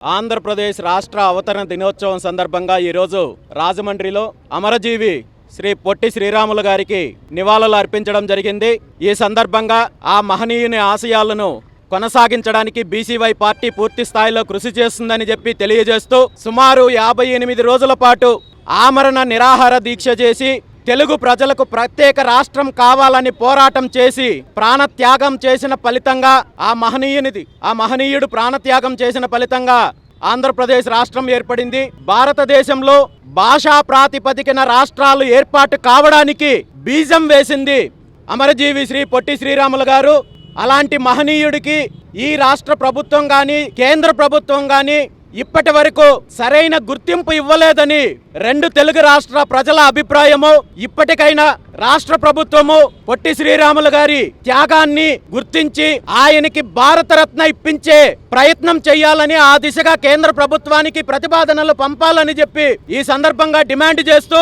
ఆంధ్రప్రదేశ్ రాష్ట్ర అవతరణ దినోత్సవం సందర్భంగా ఈరోజు రాజమండ్రిలో అమరజీవి శ్రీ పొట్టి శ్రీరాములు గారికి నివాళులు అర్పించడం జరిగింది. ఈ సందర్భంగా ఆ మహనీయుని ఆశయాలను కొనసాగించడానికి బీసీవై పార్టీ పూర్తి స్థాయిలో కృషి చేస్తుందని చెప్పి తెలియజేస్తూ సుమారు 58 రోజుల పాటు ఆమరణ నిరాహార దీక్ష చేసి తెలుగు ప్రజలకు ప్రత్యేక రాష్ట్రం కావాలని పోరాటం చేసి ప్రాణత్యాగం చేసిన ఫలితంగా ఆ మహనీయుడు ప్రాణత్యాగం చేసిన ఫలితంగా ఆంధ్రప్రదేశ్ రాష్ట్రం ఏర్పడింది. భారతదేశంలో భాషా ప్రాతిపదికన రాష్ట్రాలు ఏర్పాటు కావడానికి బీజం వేసింది అమరజీవి శ్రీ పొట్టి శ్రీరాములు గారు. అలాంటి మహనీయుడికి ఈ రాష్ట్ర ప్రభుత్వం గాని కేంద్ర ప్రభుత్వం గాని ఇప్పటి వరకు సరైన గుర్తింపు ఇవ్వలేదని రెండు తెలుగు రాష్ట్ర ప్రజల అభిప్రాయము. ఇప్పటికైనా రాష్ట్ర ప్రభుత్వము పొట్టి శ్రీరాములు గారి త్యాగాన్ని గుర్తించి ఆయనకి భారతరత్న ఇప్పించే ప్రయత్నం చేయాలని, ఆ దిశగా కేంద్ర ప్రభుత్వానికి ప్రతిపాదనలు పంపాలని చెప్పి ఈ సందర్భంగా డిమాండ్ చేస్తూ